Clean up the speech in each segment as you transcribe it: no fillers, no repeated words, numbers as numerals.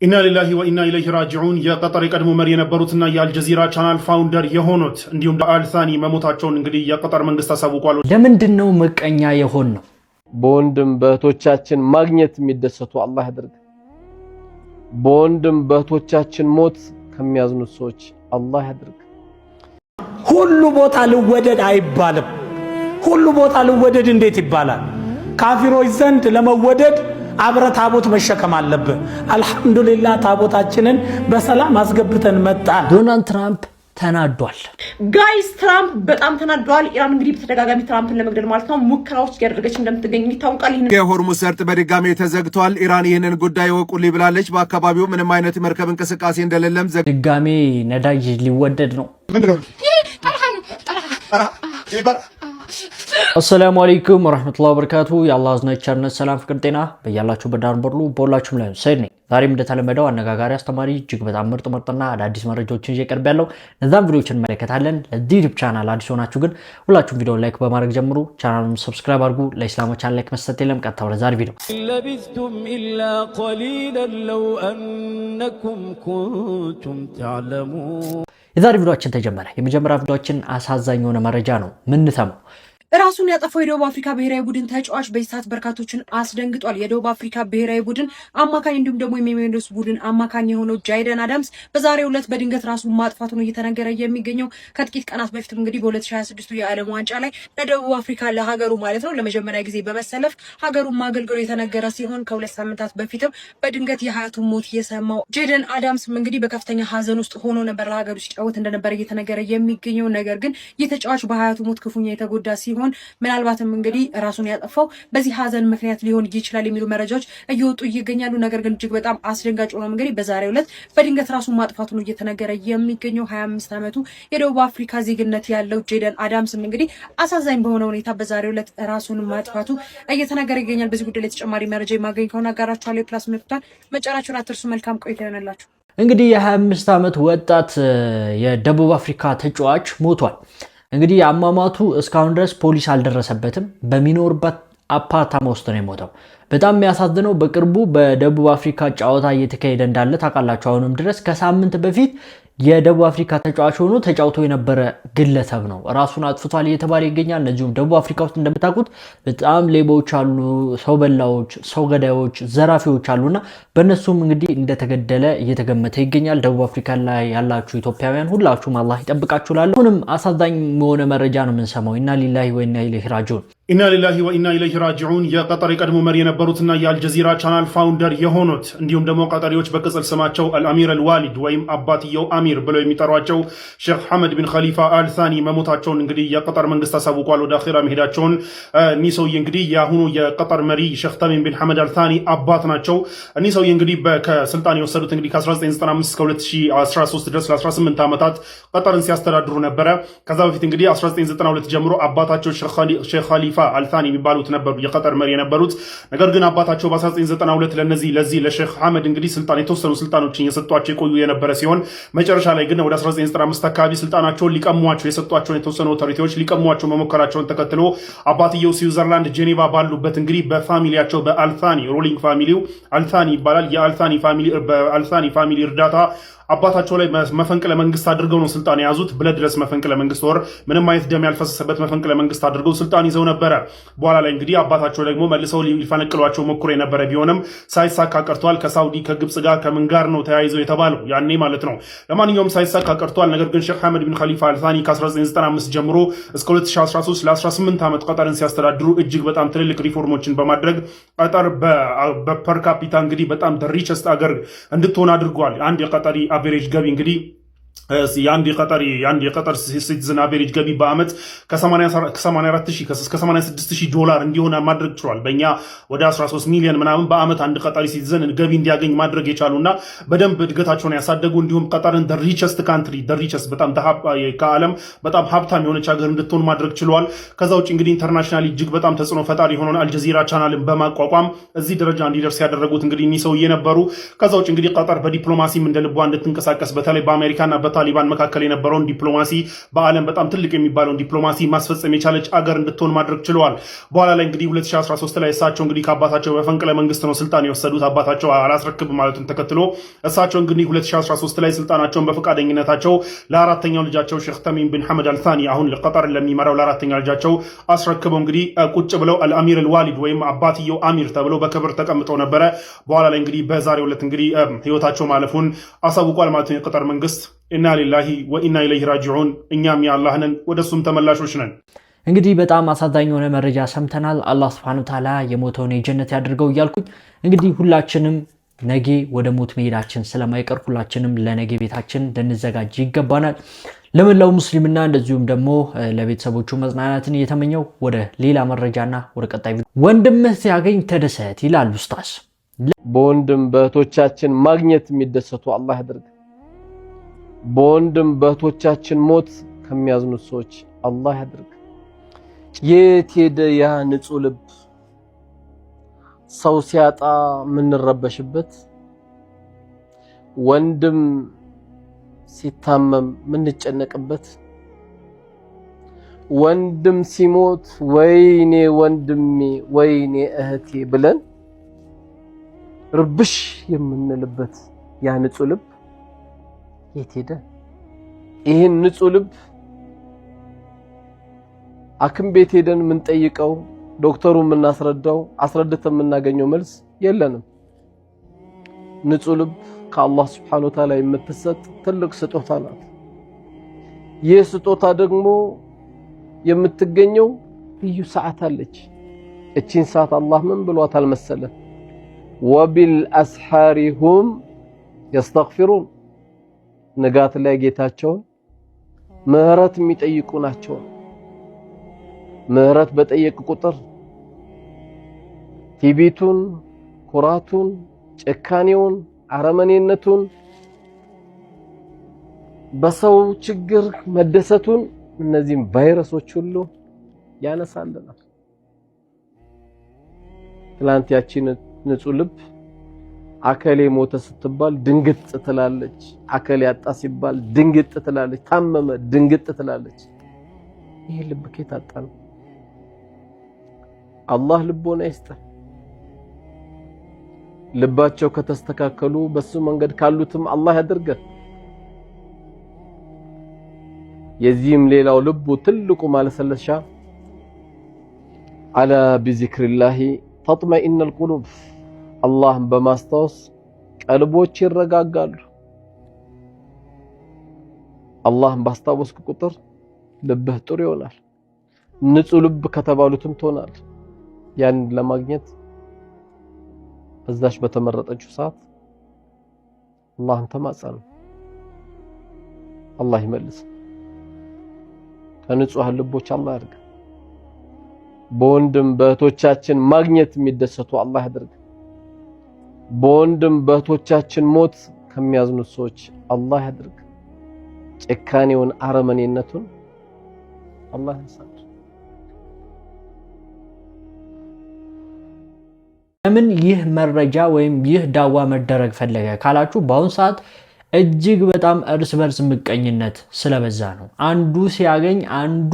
ኢና ሊላሂ ወኢና ኢለይሂ ራጂዑን የቀጠር የቀድሞ መሪ የነበሩትና የአልጀዚራ ቻናል ፋውንደር የሆኑት እንዲሁም አልሳኒ መሞታቸውን እንግዲህ የቀጠር መንግስት አሳውቋል። ለምንድነው መቀኛ የሆን ነው? በወንድም በእህቶቻችን ማግኘት የሚደሰቱ አላህ ያድርግ። በወንድም በእህቶቻችን ሞት ከሚያዝኑት ሰዎች አላህ ያድርግ። ሁሉ ቦታ ልወደድ አይባልም። ሁሉ ቦታ ልወደድ እንዴት ይባላል? ካፊሮች ዘንድ ለመወደድ አብረ ታቦት መሸከም አለብህ። አልহামዱሊላህ ታቦታችንን በሰላም አስገብተን መጣን። ዶናልድ ትራምፕ ተናዷል። ጋይስ ትራምፕ በጣም ተናዷል። ኢራን እንግዲህ በተደጋጋሚ ትራምፕን ለመግደል ማለት ነው ሙከራዎች ያደረገች እንደምትገኝ ይታወቃል። የሆርሙዝ ሰርጥ በድጋሚ ተዘግቷል። ኢራን ይህንን ጉዳይ ወቁልኝ ብላለች። በአካባቢው ምንም አይነት መርከብ እንቅስቃሴ እንደሌለም ድጋሚ ነዳጅ ሊወደድ ነው። አሰላሙ አለይኩም ወራህመቱላሂ ወበረካቱ። የአላህ ዝናች ቸርነት ሰላም ፍቅር ጤና በያላችሁ በዳር በርሉ በሁላችሁም ላይ ሰይድ ነኝ። ዛሬም እንደተለመደው አነጋጋሪ አስተማሪ እጅግ በጣም ምርጥና አዳዲስ መረጃዎችን እየቀርብ ያለው እነዛን ቪዲዮዎችን እንመለከታለን። ለዚህ ዩቲዩብ ቻናል አዲስ ሆናችሁ ግን ሁላችሁም ቪዲዮውን ላይክ በማድረግ ጀምሩ። ቻናሉን ሰብስክራይብ አድርጉ። ለኢስላም ቻናል ላይክ መስጠት የለም። ቀጥታ ወደ ዛሬ ቪዲዮ ለቢስቱም ኢላ ቀሊላን ለው አንኩም ኩንቱም ተዕለሙን። የዛሬ ቪዲዮአችን ተጀመረ። የመጀመሪያ ቪዲዮአችን አሳዛኝ የሆነ መረጃ ነው ምንሰማው። ራሱን ያጠፋው የደቡብ አፍሪካ ብሔራዊ ቡድን ተጫዋች በኢሳት በርካቶችን አስደንግጧል። የደቡብ አፍሪካ ብሔራዊ ቡድን አማካኝ እንዲሁም ደግሞ የሜሜንዶስ ቡድን አማካኝ የሆነው ጃይደን አዳምስ በዛሬው ዕለት በድንገት ራሱን ማጥፋቱ ነው እየተነገረ የሚገኘው። ከጥቂት ቀናት በፊትም እንግዲህ በ2026 የዓለም ዋንጫ ላይ ለደቡብ አፍሪካ ለሀገሩ ማለት ነው ለመጀመሪያ ጊዜ በመሰለፍ ሀገሩን ማገልገሉ የተነገረ ሲሆን ከሁለት ሳምንታት በፊትም በድንገት የሀያቱ ሞት የሰማው ጃይደን አዳምስም እንግዲህ በከፍተኛ ሀዘን ውስጥ ሆኖ ነበር ለሀገሩ ሲጫወት እንደነበረ እየተነገረ የሚገኘው። ነገር ግን የተጫዋች በሀያቱ ሞት ክፉኛ የተጎዳ ሲሆን ምናልባትም እንግዲህ ራሱን ያጠፋው በዚህ ሀዘን ምክንያት ሊሆን ይችላል የሚሉ መረጃዎች እየወጡ ይገኛሉ። ነገር ግን እጅግ በጣም አስደንጋጭ ነው እንግዲህ በዛሬው ዕለት በድንገት ራሱን ማጥፋቱ ነው እየተነገረ የሚገኘው። 25 ዓመቱ የደቡብ አፍሪካ ዜግነት ያለው ጃይደን አዳምስም እንግዲህ አሳዛኝ በሆነ ሁኔታ በዛሬው ዕለት ራሱን ማጥፋቱ እየተነገረ ይገኛል። በዚህ ጉዳይ ላይ ተጨማሪ መረጃ የማገኝ ከሆነ አጋራችኋለሁ። ፕላስ ምልክቱን መጫናችሁን አትርሱ። መልካም ቆይታ ይሆንላችሁ። እንግዲህ የ25 ዓመት ወጣት የደቡብ አፍሪካ ተጫዋች ሞቷል። እንግዲህ አሟሟቱ እስካሁን ድረስ ፖሊስ አልደረሰበትም። በሚኖርበት አፓርታማ ውስጥ ነው የሞተው። በጣም የሚያሳዝነው በቅርቡ በደቡብ አፍሪካ ጨዋታ እየተካሄደ እንዳለ ታውቃላችሁ። አሁንም ድረስ ከሳምንት በፊት የደቡብ አፍሪካ ተጫዋች ሆኖ ተጫውቶ የነበረ ግለሰብ ነው ራሱን አጥፍቷል እየተባለ ይገኛል። እነዚሁም ደቡብ አፍሪካ ውስጥ እንደምታውቁት በጣም ሌቦች አሉ፣ ሰው በላዎች፣ ሰው ገዳዮች፣ ዘራፊዎች አሉና በእነሱም እንግዲህ እንደተገደለ እየተገመተ ይገኛል። ደቡብ አፍሪካ ላይ ያላችሁ ኢትዮጵያውያን ሁላችሁም አላህ ይጠብቃችሁ እላለሁ። አሁንም አሳዛኝ የሆነ መረጃ ነው የምንሰማው። ኢና ሊላሂ ወኢና ኢለይሂ ራጂዑን። ኢና ሊላሂ ወኢና ኢለይሂ ራጂዑን የቀጠር የቀድሞ መሪ የነበሩትና የአልጀዚራ ቻናል ፋውንደር የሆኑት እንዲሁም ደግሞ ቀጠሪዎች በቅጽል ስማቸው አልአሚር አልዋሊድ ወይም አባትየው አሚር ብለው የሚጠሯቸው ሼክ ሐመድ ቢን ኸሊፋ አልሳኒ መሞታቸውን እንግዲህ የቀጠር መንግስት አሳውቋል። ወደ አኺራ መሄዳቸውን እኒህ ሰውዬ እንግዲህ የአሁኑ የቀጠር መሪ ሼክ ተሚም ቢን ሐመድ አልሳኒ አባት ናቸው። እኒህ ሰውዬ እንግዲህ ከስልጣን የወሰዱት እንግዲህ ከ1995 እስከ 2013 ድረስ ለ18 ዓመታት ቀጠርን ሲያስተዳድሩ ነበረ። ከዛ በፊት እንግዲህ 1992 ጀምሮ አባታቸው ሼክ ኸሊፋ አልሳኒ የሚባሉት ነበሩ የቀጠር መሪ የነበሩት። ነገር ግን አባታቸው በ1992 ለዚህ ለሼክ ሐመድ እንግዲህ የተወሰኑ ስልጣኖችን እየሰጧቸው የቆዩ የነበረ ሲሆን መጨረሻ ላይ ግን ወደ 1995 አካባቢ ስልጣናቸውን ሊቀሟቸው የሰጧቸውን የተወሰኑ ኦቶሪቲዎች ሊቀሟቸው መሞከራቸውን ተከትሎ አባትየው ስዊዘርላንድ ጄኔቫ ባሉበት እንግዲህ በፋሚሊያቸው በአልሳኒ ሩሊንግ ፋሚሊው አልሳኒ ይባላል የአልሳኒ ፋሚሊ እርዳታ አባታቸው ላይ መፈንቅለ መንግስት አድርገው ነው ስልጣን የያዙት። ብለድረስ መፈንቅለ መንግስት ወር ምንም አይነት ደም ያልፈሰሰበት መፈንቅለ መንግስት አድርገው ስልጣን ይዘው ነበረ። በኋላ ላይ እንግዲህ አባታቸው ደግሞ መልሰው ሊፈነቅሏቸው ሞክሮ የነበረ ቢሆንም ሳይሳካ ቀርቷል። ከሳውዲ ከግብጽ ጋር ከምን ጋር ነው ተያይዘው የተባለው ያኔ ማለት ነው። ለማንኛውም ሳይሳካ ቀርቷል። ነገር ግን ሼክ ሐመድ ቢን ኸሊፋ አልሳኒ ከ1995 ጀምሮ እስከ 2013 ለ18 ዓመት ቀጠርን ሲያስተዳድሩ እጅግ በጣም ትልልቅ ሪፎርሞችን በማድረግ ቀጠር በፐር ካፒታ እንግዲህ በጣም ሪቸስት አገር እንድትሆን አድርጓል። አንድ የቀጠሪ አቨሬጅ ገቢ እንግዲህ የአንድ የቀጠር ሲቲዝን አቨሬጅ ገቢ በአመት ከ84,000 እስከ 86,000 ዶላር እንዲሆን ማድረግ ችሏል። በእኛ ወደ 13 ሚሊዮን ምናምን በአመት አንድ ቀጠሪ ሲቲዝን ገቢ እንዲያገኝ ማድረግ የቻሉና በደንብ እድገታቸውን ያሳደጉ እንዲሁም ቀጠርን ሪቸስት ካንትሪ ሪቸስት በጣም ከዓለም በጣም ሀብታም የሆነች ሀገር እንድትሆን ማድረግ ችሏል። ከዛ ውጭ እንግዲህ ኢንተርናሽናሊ እጅግ በጣም ተጽዕኖ ፈጣሪ የሆነውን አልጀዚራ ቻናልን በማቋቋም እዚህ ደረጃ እንዲደርስ ያደረጉት እንግዲህ እኒህ ሰውዬ ነበሩ። ከዛ ውጭ እንግዲህ ቀጠር በዲፕሎማሲም እንደ ልቧ እንድትንቀሳቀስ በተለይ በአሜሪካና በታሊባን መካከል የነበረውን ዲፕሎማሲ በዓለም በጣም ትልቅ የሚባለውን ዲፕሎማሲ ማስፈጸም የቻለች አገር እንድትሆን ማድረግ ችለዋል። በኋላ ላይ እንግዲህ 2013 ላይ እሳቸው እንግዲህ ከአባታቸው በፈንቅለ መንግስት ነው ስልጣን የወሰዱት። አባታቸው አላስረክብ ማለቱን ተከትሎ እሳቸው እንግዲህ 2013 ላይ ስልጣናቸውን በፈቃደኝነታቸው ለአራተኛው ልጃቸው ሼክ ተሚም ቢን ሐመድ አልታኒ አሁን ቀጠር ለሚመራው ለአራተኛ ልጃቸው አስረክበው እንግዲህ ቁጭ ብለው አልአሚር አልዋሊድ ወይም አባትየው አሚር ተብለው በክብር ተቀምጠው ነበረ። በኋላ ላይ እንግዲህ በዛሬው ዕለት እንግዲህ ህይወታቸው ማለፉን አሳውቋል ማለት ነው የቀጠር መንግስት። ኢና ሊላሂ ወኢና ኢለይሂ ራጂዑን። እኛም የአላህ ነን ወደሱም ተመላሾች ነን። እንግዲህ በጣም አሳዛኝ የሆነ መረጃ ሰምተናል። አላህ Subhanahu Wa Ta'ala የሞተውን የጀነት ያድርገው እያልኩኝ እንግዲህ ሁላችንም ነገ ወደ ሞት መሄዳችን ስለማይቀር ሁላችንም ለነገ ቤታችን ልንዘጋጅ ይገባናል። ለመላው ሙስሊምና እንደዚሁም ደግሞ ለቤተሰቦቹ መጽናናትን እየተመኘው ወደ ሌላ መረጃና ወደ ቀጣይ ወንድምህ ሲያገኝ ተደሰት ይላል ኡስታዝ። በወንድም በእህቶቻችን ማግኘት የሚደሰቱ አላህ ያድርግ። በወንድም በእህቶቻችን ሞት ከሚያዝኑት ሰዎች አላህ ያድርግ። የት ሄደ ያ ንጹህ ልብ? ሰው ሲያጣ ምንረበሽበት፣ ወንድም ሲታመም ምንጨነቅበት፣ ወንድም ሲሞት ወይኔ ወንድሜ ወይኔ እህቴ ብለን ርብሽ የምንልበት ያ ንጹህ ልብ የት ሄደ? ይህን ንጹህ ልብ አክም ቤት ሄደን ምንጠይቀው፣ ዶክተሩ ምናስረዳው፣ አስረድተን የምናገኘው መልስ የለንም። ንጹህ ልብ ከአላህ Subhanahu Wa Ta'ala የምትሰጥ ትልቅ ስጦታ ናት። ይህ ስጦታ ደግሞ የምትገኘው ልዩ ሰዓት አለች። እቺን ሰዓት አላህ ምን ብሏታል መሰለ? ወቢልአስሐሪ ሁም يستغفرون። ንጋት ላይ ጌታቸውን ምህረት የሚጠይቁ ናቸው። ምህረት በጠየቅ ቁጥር ቲቢቱን፣ ኩራቱን፣ ጭካኔውን፣ አረመኔነቱን፣ በሰው ችግር መደሰቱን እነዚህም ቫይረሶች ሁሉ ያነሳልናል። ትላንት ያቺ ንጹህ ልብ አከሌ ሞተ ስትባል ድንግጥ ትላለች። አከሌ ያጣ ሲባል ድንግጥ ትላለች። ታመመ ድንግጥ ትላለች። ይሄ ልብ ከየት አጣን? አላህ ልቦና ይስጠን። ልባቸው ከተስተካከሉ በሱ መንገድ ካሉትም አላህ ያድርገን። የዚህም ሌላው ልቡ ትልቁ ማለሰለሻ አላ ቢዚክሪላሂ ተጥመኢነል ቁሉብ፣ አላህን በማስታወስ ቀልቦች ይረጋጋሉ። አላህን ባስታወስክ ቁጥር ልብህ ጥሩ ይሆናል። ንጹህ ልብ ከተባሉትም ትሆናል። ያን ለማግኘት በዛሽ በተመረጠችው ሰዓት አላህን ተማጸኑ። አላህ ይመልስ። ከንጹህ ልቦች አላህ ያድርግ። በወንድም በእህቶቻችን ማግኘት የሚደሰቱ አላህ ያድርግ። በወንድም በእህቶቻችን ሞት ከሚያዝኑት ሰዎች አላህ ያድርግ። ጭካኔውን አረመኔነቱን አላህ ያንሳል። ለምን ይህ መረጃ ወይም ይህ ዳዋ መደረግ ፈለገ ካላችሁ በአሁን ሰዓት እጅግ በጣም እርስ በርስ ምቀኝነት ስለበዛ ነው። አንዱ ሲያገኝ አንዱ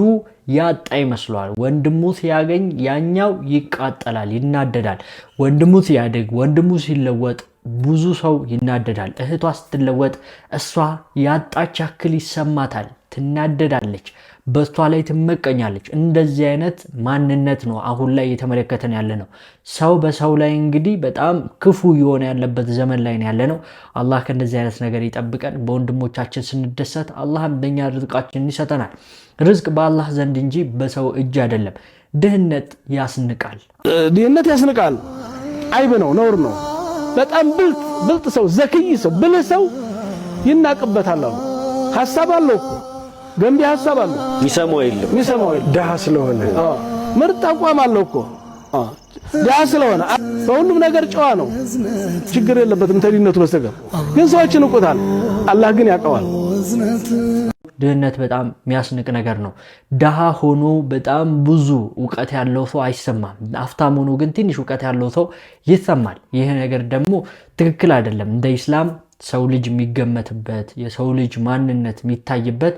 ያጣ ይመስለዋል። ወንድሙ ሲያገኝ ያኛው ይቃጠላል፣ ይናደዳል። ወንድሙ ሲያድግ፣ ወንድሙ ሲለወጥ ብዙ ሰው ይናደዳል። እህቷ ስትለወጥ እሷ ያጣች ያክል ይሰማታል፣ ትናደዳለች፣ በሷ ላይ ትመቀኛለች። እንደዚህ አይነት ማንነት ነው አሁን ላይ እየተመለከተን ያለ ነው። ሰው በሰው ላይ እንግዲህ በጣም ክፉ የሆነ ያለበት ዘመን ላይ ነው ያለ ነው። አላህ ከእንደዚህ አይነት ነገር ይጠብቀን። በወንድሞቻችን ስንደሰት አላህም በእኛ ርዝቃችን ይሰጠናል። ርዝቅ በአላህ ዘንድ እንጂ በሰው እጅ አይደለም። ድህነት ያስንቃል፣ ድህነት ያስንቃል። አይብ ነው፣ ነውር ነው። በጣም ብልጥ ሰው፣ ዘክይ ሰው፣ ብልህ ሰው ይናቅበታል። ሐሳብ አለው እኮ ገንቢ ሐሳብ አለው፣ የሚሰማው የለም። ደሃ ስለሆነ ምርጥ አቋም አለው እኮ ደሃ ስለሆነ በሁሉም ነገር ጨዋ ነው፣ ችግር የለበትም ተዲነቱ በስተቀር። ግን ሰዎች ንቁታል፣ አላህ ግን ያውቀዋል። ድህነት በጣም የሚያስንቅ ነገር ነው። ደሃ ሆኖ በጣም ብዙ እውቀት ያለው ሰው አይሰማም። አፍታም ሆኖ ግን ትንሽ እውቀት ያለው ሰው ይሰማል። ይህ ነገር ደግሞ ትክክል አይደለም። እንደ ኢስላም ሰው ልጅ የሚገመትበት የሰው ልጅ ማንነት የሚታይበት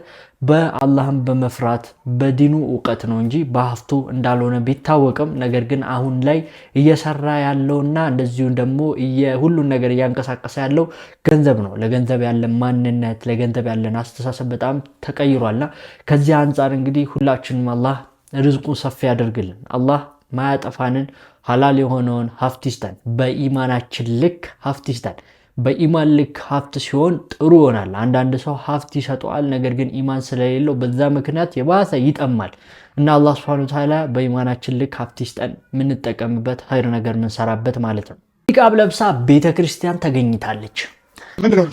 በአላህም በመፍራት በዲኑ ዕውቀት ነው እንጂ በሀፍቱ እንዳልሆነ ቢታወቅም ነገር ግን አሁን ላይ እየሰራ ያለውና እንደዚሁም ደግሞ ሁሉን ነገር እያንቀሳቀሰ ያለው ገንዘብ ነው። ለገንዘብ ያለን ማንነት ለገንዘብ ያለን አስተሳሰብ በጣም ተቀይሯልና ከዚህ አንፃር እንግዲህ ሁላችንም አላህ ርዝቁን ሰፊ ያደርግልን። አላህ ማያጠፋንን ሐላል የሆነውን ሀብት ይስጠን። በኢማናችን ልክ ሀብት ይስጠን። በኢማን ልክ ሀብት ሲሆን ጥሩ ይሆናል። አንዳንድ ሰው ሀብት ይሰጠዋል፣ ነገር ግን ኢማን ስለሌለው በዛ ምክንያት የባሰ ይጠማል። እና አላህ Subhanahu Wa Ta'ala በኢማናችን ልክ ሀብት ይስጠን፣ የምንጠቀምበት ኸይር ነገር የምንሰራበት ማለት ነው። ኒቃብ ለብሳ ቤተክርስቲያን ተገኝታለች። ምንድነው?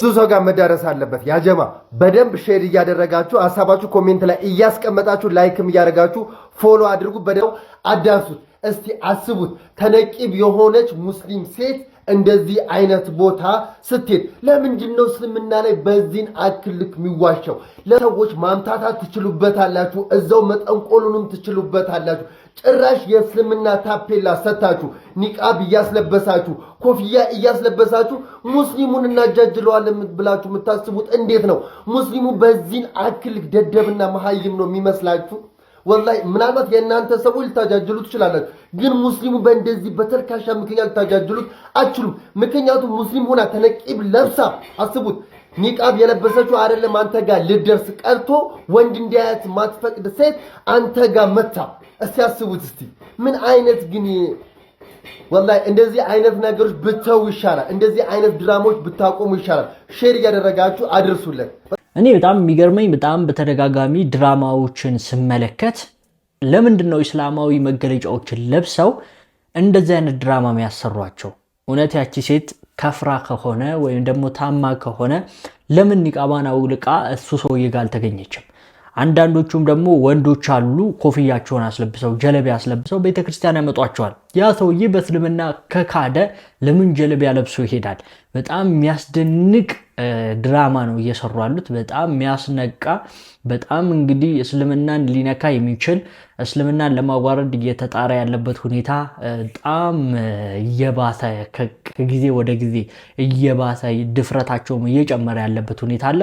ብዙ ሰው ጋር መዳረስ አለበት። ያጀማ በደንብ ሼር እያደረጋችሁ ሐሳባችሁ ኮሜንት ላይ እያስቀመጣችሁ ላይክም እያደረጋችሁ ፎሎ አድርጉ። በደንብ አዳርሱት። እስቲ አስቡት ተነቂብ የሆነች ሙስሊም ሴት እንደዚህ አይነት ቦታ ስትሄድ ለምንድን ነው እስልምና ላይ በዚህን አክል ልክ የሚዋሸው? ለሰዎች ማምታታት ትችሉበታላችሁ፣ እዛው መጠንቆሉንም ትችሉበታላችሁ። ጭራሽ የእስልምና ታፔላ ሰታችሁ ኒቃብ እያስለበሳችሁ ኮፍያ እያስለበሳችሁ ሙስሊሙን እናጃጅለዋለን ብላችሁ የምታስቡት እንዴት ነው? ሙስሊሙ በዚህን አክል ደደብና መሀይም ነው የሚመስላችሁ? ወላሂ ምናልባት የእናንተ ሰዎች ልታጃጅሉት ትችላላችሁ፣ ግን ሙስሊሙ በእንደዚህ በተልካሻ ምክንያት ልታጃጅሉት አትችሉም። ምክንያቱም ሙስሊም ሆና ተነቂብ ለብሳ አስቡት፣ ኒቃብ የለበሰችው አይደለም አንተ ጋር ልደርስ ቀርቶ ወንድ እንዲያያት ማትፈቅድ ሴት አንተ ጋር መታ። እስቲ አስቡት እስቲ ምን አይነት ግን ወላሂ እንደዚህ አይነት ነገሮች ብተው ይሻላል። እንደዚህ አይነት ድራማዎች ብታቆሙ ይሻላል። ሼር እያደረጋችሁ አድርሱለት። እኔ በጣም የሚገርመኝ በጣም በተደጋጋሚ ድራማዎችን ስመለከት ለምንድን ነው እስላማዊ መገለጫዎችን ለብሰው እንደዚህ አይነት ድራማ የሚያሰሯቸው? እውነት ያቺ ሴት ከፍራ ከሆነ ወይም ደግሞ ታማ ከሆነ ለምን ኒቃባን አውልቃ እሱ ሰውዬ ጋር አልተገኘችም? አንዳንዶቹም ደግሞ ወንዶች አሉ ኮፍያቸውን አስለብሰው ጀለቢያ አስለብሰው ቤተክርስቲያን ያመጧቸዋል። ያ ሰውዬ በእስልምና ከካደ ለምን ጀለቢያ ለብሶ ይሄዳል? በጣም የሚያስደንቅ ድራማ ነው እየሰሩ ያሉት። በጣም የሚያስነቃ በጣም እንግዲህ እስልምናን ሊነካ የሚችል እስልምናን ለማዋረድ እየተጣራ ያለበት ሁኔታ በጣም እየባሰ ከጊዜ ወደ ጊዜ እየባሰ ድፍረታቸውም እየጨመረ ያለበት ሁኔታ አለ።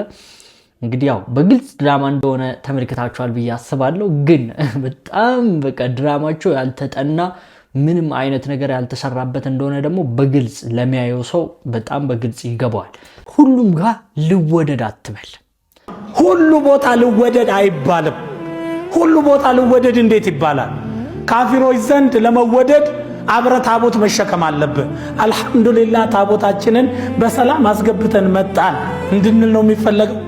እንግዲህ ያው በግልጽ ድራማ እንደሆነ ተመልክታችኋል ብዬ አስባለሁ። ግን በጣም በቃ ድራማቸው ያልተጠና ምንም አይነት ነገር ያልተሰራበት እንደሆነ ደግሞ በግልጽ ለሚያየው ሰው በጣም በግልጽ ይገባዋል። ሁሉም ጋር ልወደድ አትበል። ሁሉ ቦታ ልወደድ አይባልም። ሁሉ ቦታ ልወደድ እንዴት ይባላል? ካፊሮች ዘንድ ለመወደድ አብረ ታቦት መሸከም አለብህ። አልহামዱሊላህ ታቦታችንን በሰላም አስገብተን መጣን እንድንል ነው የሚፈለገው።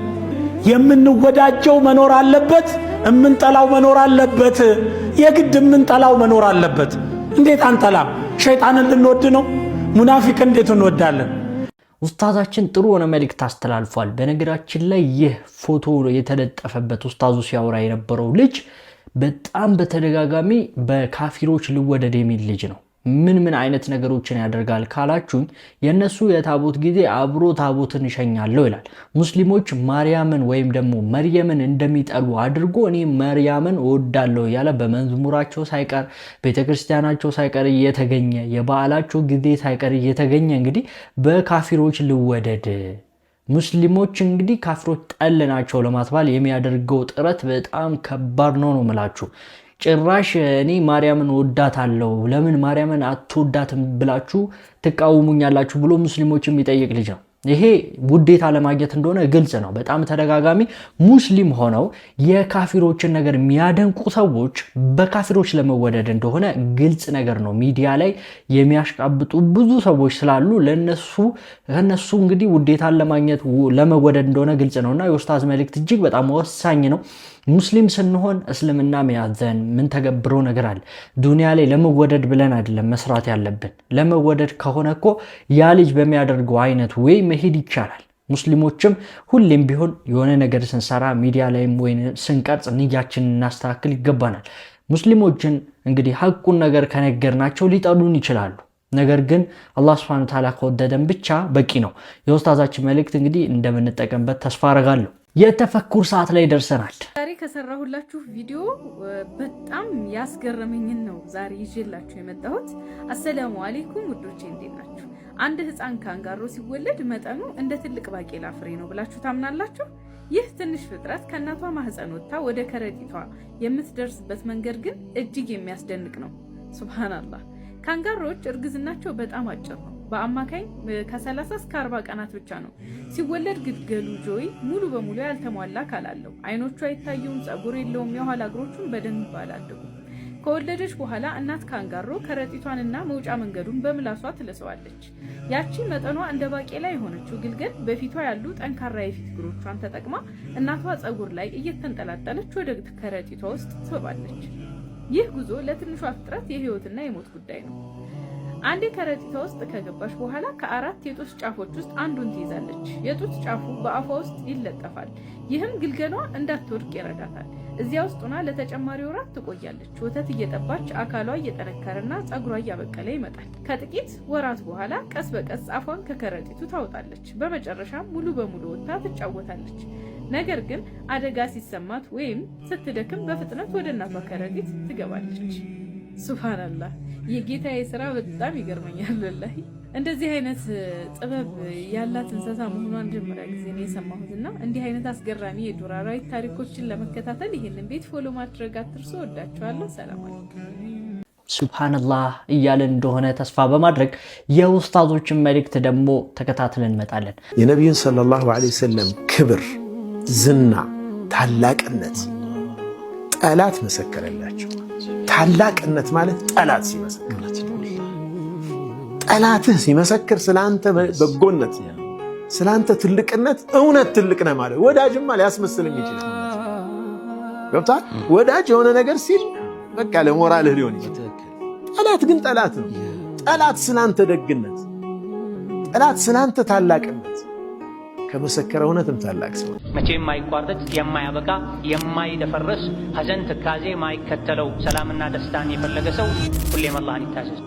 የምንወዳጀው መኖር አለበት፣ የምንጠላው መኖር አለበት። የግድ የምንጠላው መኖር አለበት። እንዴት አንጠላም? ሸይጣንን ልንወድ ነው? ሙናፊቅ እንዴት እንወዳለን? ኡስታዛችን ጥሩ ሆነ መልእክት አስተላልፏል። በነገራችን ላይ ይህ ፎቶ የተለጠፈበት ኡስታዙ ሲያወራ የነበረው ልጅ በጣም በተደጋጋሚ በካፊሮች ልወደድ የሚል ልጅ ነው። ምን አይነት ነገሮችን ያደርጋል ካላችሁኝ የነሱ የታቦት ጊዜ አብሮ ታቦትን ይሸኛለው ይላል። ሙስሊሞች ማርያምን ወይም ደግሞ መርየምን እንደሚጠሉ አድርጎ እኔ መርያምን እወዳለሁ ያለ በመዝሙራቸው ሳይቀር ቤተክርስቲያናቸው ሳይቀር እየተገኘ የበዓላቸው ጊዜ ሳይቀር እየተገኘ እንግዲህ በካፊሮች ልወደድ ሙስሊሞች እንግዲህ ካፊሮች ጠል ናቸው ለማስባል የሚያደርገው ጥረት በጣም ከባድ ነው ማለት ነው። ጭራሽ እኔ ማርያምን ወዳታለሁ ለምን ማርያምን አትወዳትም ብላችሁ ትቃወሙኛላችሁ ብሎ ሙስሊሞችን የሚጠይቅ ልጅ ነው። ይሄ ውዴታ ለማግኘት እንደሆነ ግልጽ ነው። በጣም ተደጋጋሚ ሙስሊም ሆነው የካፊሮችን ነገር የሚያደንቁ ሰዎች በካፊሮች ለመወደድ እንደሆነ ግልጽ ነገር ነው። ሚዲያ ላይ የሚያሽቃብጡ ብዙ ሰዎች ስላሉ ለነሱ እንግዲህ ውዴታን ለማግኘት ለመወደድ እንደሆነ ግልጽ ነውና የኡስታዝ መልእክት እጅግ በጣም ወሳኝ ነው። ሙስሊም ስንሆን እስልምና መያዘን ምን ተገብሮ ነገር አለ። ዱንያ ላይ ለመወደድ ብለን አይደለም መስራት ያለብን። ለመወደድ ከሆነ እኮ ያ ልጅ በሚያደርገው አይነት ወይ መሄድ ይቻላል። ሙስሊሞችም ሁሌም ቢሆን የሆነ ነገር ስንሰራ ሚዲያ ላይም ወይ ስንቀርጽ ንያችንን እናስተካክል ይገባናል። ሙስሊሞችን እንግዲህ ሐቁን ነገር ከነገርናቸው ሊጠሉን ይችላሉ። ነገር ግን አላህ Subhanahu Wa Ta'ala ከወደደን ብቻ በቂ ነው። የኡስታዛችን መልእክት እንግዲህ እንደምንጠቀምበት ተስፋ አደርጋለሁ። የተፈኩር ሰዓት ላይ ደርሰናል። ዛሬ ከሰራሁላችሁ ቪዲዮ በጣም ያስገረመኝን ነው ዛሬ ይዤላችሁ የመጣሁት። አሰላሙ አለይኩም ውዶቼ፣ እንዴት ናችሁ? አንድ ህፃን ካንጋሮ ሲወለድ መጠኑ እንደ ትልቅ ባቄላ ፍሬ ነው ብላችሁ ታምናላችሁ? ይህ ትንሽ ፍጥረት ከእናቷ ማህፀን ወጥታ ወደ ከረጢቷ የምትደርስበት መንገድ ግን እጅግ የሚያስደንቅ ነው። ሱብሃንአላህ። ካንጋሮዎች እርግዝናቸው በጣም አጭር ነው። በአማካኝ ከ30 እስከ 40 ቀናት ብቻ ነው። ሲወለድ ግልገሉ ጆይ ሙሉ በሙሉ ያልተሟላ አካል አለው። አይኖቹ አይታዩም፣ ጸጉር የለውም፣ የኋላ እግሮቹን በደንብ አላደጉም። ከወለደች በኋላ እናት ካንጋሮ ከረጢቷንና መውጫ መንገዱን በምላሷ ትለሰዋለች። ያቺ መጠኗ እንደ ባቄላ የሆነችው ግልገል በፊቷ ያሉ ጠንካራ የፊት እግሮቿን ተጠቅማ እናቷ ጸጉር ላይ እየተንጠላጠለች ወደ ከረጢቷ ውስጥ ትስባለች። ይህ ጉዞ ለትንሿ ፍጥረት የህይወትና የሞት ጉዳይ ነው። አንዴ ከረጢቷ ውስጥ ከገባች በኋላ ከ4 የጡት ጫፎች ውስጥ አንዱን ትይዛለች። የጡት ጫፉ በአፏ ውስጥ ይለጠፋል። ይህም ግልገሏ እንዳትወድቅ ይረዳታል። እዚያ ውስጥ ሆና ለተጨማሪ ወራት ትቆያለች። ወተት እየጠባች አካሏ እየጠነከረና ጸጉሯ እያበቀለ ይመጣል። ከጥቂት ወራት በኋላ ቀስ በቀስ አፏን ከከረጢቱ ታወጣለች። በመጨረሻም ሙሉ በሙሉ ወጥታ ትጫወታለች። ነገር ግን አደጋ ሲሰማት ወይም ስትደክም በፍጥነት ወደ እናቷ ከረጢት ትገባለች። ሱብሃንአላህ። የጌታዬ ስራ በጣም ይገርመኛል ወላሂ። እንደዚህ አይነት ጥበብ ያላት እንስሳ መሆኗን መጀመሪያ ጊዜ ነው የሰማሁትና እንዲህ አይነት አስገራሚ የዱር አራዊት ታሪኮችን ለመከታተል ይሄንን ቤት ፎሎ ማድረግ አትርሱ። ወዳችኋለሁ። ሰላም አለይኩም። ሱብሃንአላህ እያለን እንደሆነ ተስፋ በማድረግ የኡስታዞችን መልእክት ደግሞ ተከታትለን እንመጣለን። የነቢዩን ሰለላሁ ዐለይሂ ወሰለም ክብር፣ ዝና፣ ታላቅነት ጠላት መሰከረላቸው። ታላቅነት ማለት ጠላት ሲመሰክር፣ ጠላትህ ሲመሰክር ስላንተ በጎነት፣ ስላንተ ትልቅነት እውነት ትልቅ ነህ ማለት ወዳጅማ ሊያስመስልም ይችላል። ገብቷል? ወዳጅ የሆነ ነገር ሲል በቃ ለሞራልህ ሊሆን ይችላል። ጠላት ግን ጠላት ነው። ጠላት ስላንተ ደግነት፣ ጠላት ስላንተ ታላቅነት ከመሰከረ እውነትም ታላቅ ሰው። መቼም የማይቋረጥ የማያበቃ የማይደፈርስ ሐዘን ትካዜ የማይከተለው ሰላምና ደስታን የፈለገ ሰው ሁሌም አላህን ይታዘዝ፣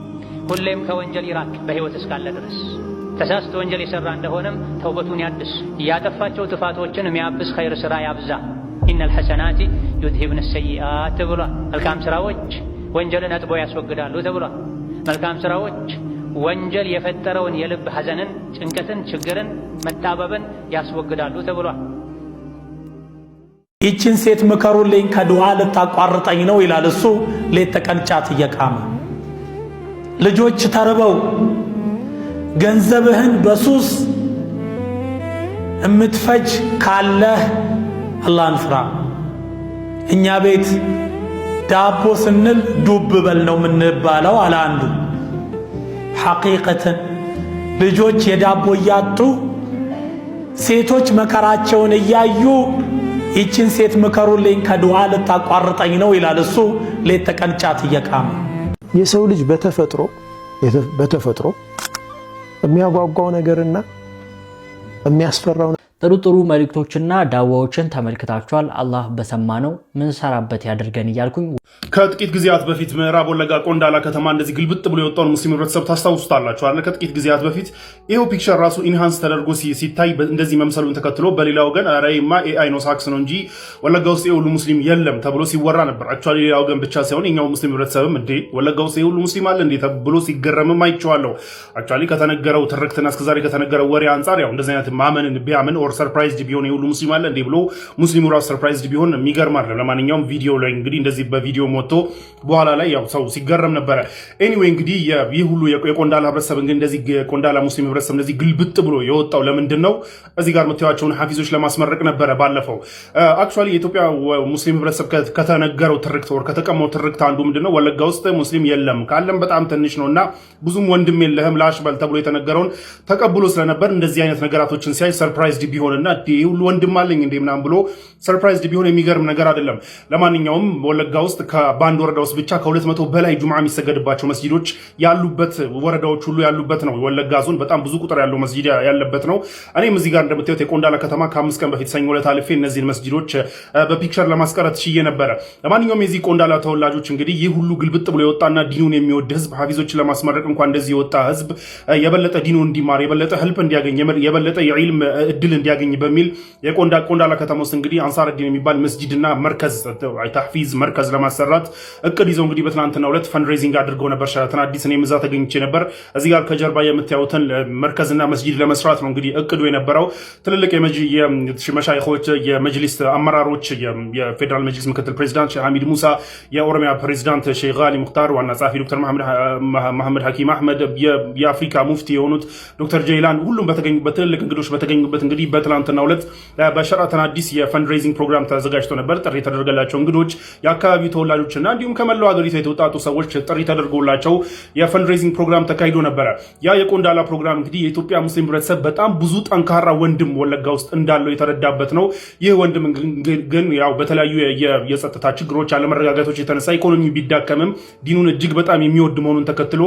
ሁሌም ከወንጀል ይራቅ በህይወት እስካለ ድረስ። ተሳስቶ ወንጀል የሰራ እንደሆነም ተውበቱን ያድስ፣ ያጠፋቸው ጥፋቶችን የሚያብስ ኸይር ስራ ያብዛ። ኢነል ሐሰናቲ ዩዝሂብነ ሰይአት ተብሏል። መልካም ስራዎች ወንጀልን አጥቦ ያስወግዳሉ ተብሏል። መልካም ስራዎች ወንጀል የፈጠረውን የልብ ሐዘንን፣ ጭንቀትን፣ ችግርን፣ መጣበብን ያስወግዳሉ ተብሏል። ይችን ሴት ምከሩልኝ ከዱዓ ልታቋርጠኝ ነው ይላል እሱ ሌት ተቀን ጫት እየቃመ። ልጆች ተርበው ገንዘብህን በሱስ እምትፈጅ ካለህ አላህን ፍራ። እኛ ቤት ዳቦ ስንል ዱብ በል ነው የምንባለው አለ አንዱ። ሐቂቀተን ልጆች የዳቦ እያጡ ሴቶች መከራቸውን እያዩ ይችን ሴት ምከሩልኝ ከዱዓ ልታቋርጠኝ ነው ይላል እሱ ሌት ተቀን ጫት እየቃመ። የሰው ልጅ በተፈጥሮ የሚያጓጓው ነገርና የሚያስፈራው ጥሩ መልእክቶችና ዳዋዎችን ተመልክታችኋል። አላህ በሰማነው ምን ሰራበት ያድርገን እያልኩኝ ከጥቂት ጊዜያት በፊት ምዕራብ ወለጋ ቆንዳላ ከተማ እንደዚህ ግልብጥ ብሎ የወጣውን ሙስሊም ህብረተሰብ ታስታውሱታላችሁ አይደል? ከጥቂት ጊዜያት በፊት ይሄው ፒክቸር ራሱ ኢንሃንስ ተደርጎ ሲታይ እንደዚህ መምሰሉን ተከትሎ በሌላ ወገን አራይማ ኤአይ ነው ሳክስ ነው እንጂ ወለጋ ውስጥ የሁሉ ሙስሊም የለም ተብሎ ሲወራ ነበር። አክቹአሊ ሌላ ወገን ብቻ ሳይሆን የኛው ሙስሊም ህብረተሰብም እንዴ ወለጋ ውስጥ የሁሉ ሙስሊም አለ እንዴ ተብሎ ሲገረምም አይቼዋለሁ። አክቹአሊ ከተነገረው ትርክትና እስከዛሬ ከተነገረው ወሬ አንፃር ያው እንደዚህ አይነት ማመንን ቢያምን ኦር ሰርፕራይዝድ ቢሆን የሁሉ ሙስሊም አለ እንዴ ብሎ ሙስሊሙ ራሱ ሰርፕራይዝድ ቢሆን የሚገርም አይደለም። ለማንኛውም ቪዲዮ ላይ እንግዲህ እንደዚህ በቪዲዮ ሞቶ በኋላ ላይ ያው ሰው ሲገረም ነበረ። ኤኒዌይ እንግዲህ ይህ ሁሉ የቆንዳላ ህብረተሰብ እንግዲህ እንደዚህ የቆንዳላ ሙስሊም ህብረተሰብ እንደዚህ ግልብጥ ብሎ የወጣው ለምንድን ነው? እዚህ ጋር የምታዩዋቸውን ሐፊዞች ለማስመረቅ ነበረ ባለፈው። አክቹአሊ የኢትዮጵያ ሙስሊም ህብረተሰብ ከተነገረው ትርክት ወር ከተቀመው ትርክት አንዱ ምንድነው? ወለጋ ውስጥ ሙስሊም የለም ካለም በጣም ትንሽ ነውና ብዙም ወንድም የለህም ላሽ በል ተብሎ የተነገረውን ተቀብሎ ስለነበር እንደዚህ አይነት ነገራቶችን ሲያይ ሰርፕራይዝድ ቢሆንና ይህ ሁሉ ወንድም አለኝ እንዴ ምናምን ብሎ ሰርፕራይዝድ ቢሆን የሚገርም ነገር አይደለም። ለማንኛውም ወለጋ ውስጥ በአንድ ወረዳ ውስጥ ብቻ ከ200 በላይ ጁምዓ የሚሰገድባቸው መስጂዶች ያሉበት ወረዳዎች ሁሉ ያሉበት ነው። ወለጋ ዞን በጣም ብዙ ቁጥር ያለው መስጂድ ያለበት ነው። እኔም እዚህ ጋር እንደምታዩት የቆንዳላ ከተማ ከ5 ቀን በፊት ሰኞ ዕለት አልፌ እነዚህን መስጂዶች በፒክቸር ለማስቀረት ሽዬ ነበረ። ለማንኛውም የዚህ ቆንዳላ ተወላጆች እንግዲህ ይህ ሁሉ ግልብጥ ብሎ የወጣና ዲኑን የሚወድ ህዝብ ሐፊዞችን ለማስመረቅ እንኳን እንደዚህ የወጣ ህዝብ የበለጠ ዲኑን እንዲማር የበለጠ ህልፕ እንዲያገኝ የበለጠ የዒልም እድል እንዲያገኝ በሚል የቆንዳላ ከተማ ውስጥ እንግዲህ አንሳረዲን የሚባል መስጂድና መርከዝ ታህፊዝ መርከዝ ለማሰራት እቅድ ይዘው እንግዲህ በትናንትናው ዕለት ፈንድሬዚንግ አድርገው ነበር። ሸራተን አዲስ እኔም እዛ ተገኝቼ ነበር። እዚህ ጋር ከጀርባ የምታዩትን መርከዝና መስጂድ ለመስራት ነው እንግዲህ እቅዱ የነበረው። ትልልቅ የመሻይኾች የመጅሊስ አመራሮች የፌደራል መጅሊስ ምክትል ፕሬዚዳንት ሼህ ሐሚድ ሙሳ፣ የኦሮሚያ ፕሬዚዳንት ሼህ ጋሊ ሙክታር፣ ዋና ጸሐፊ ዶክተር መሐመድ ሐኪም አህመድ፣ የአፍሪካ ሙፍቲ የሆኑት ዶክተር ጀይላን ሁሉም በተገኙበት ትልልቅ እንግዶች በተገኙበት እንግዲህ በትናንትናው ዕለት በሸራተን አዲስ የፈንድሬዚንግ ፕሮግራም ተዘጋጅቶ ነበር። ጥሪ የተደረገላቸው እንግዶች የአካባቢው ተወላጆችና እንዲሁም ከመላው ሀገሪቱ የተውጣጡ ሰዎች ጥሪ ተደርጎላቸው የፈንድሬዚንግ ፕሮግራም ተካሂዶ ነበረ። ያ የቆንዳላ ፕሮግራም እንግዲህ የኢትዮጵያ ሙስሊም ህብረተሰብ በጣም ብዙ ጠንካራ ወንድም ወለጋ ውስጥ እንዳለው የተረዳበት ነው። ይህ ወንድም ግን ያው በተለያዩ የጸጥታ ችግሮች አለመረጋጋቶች የተነሳ ኢኮኖሚ ቢዳከምም ዲኑን እጅግ በጣም የሚወድ መሆኑን ተከትሎ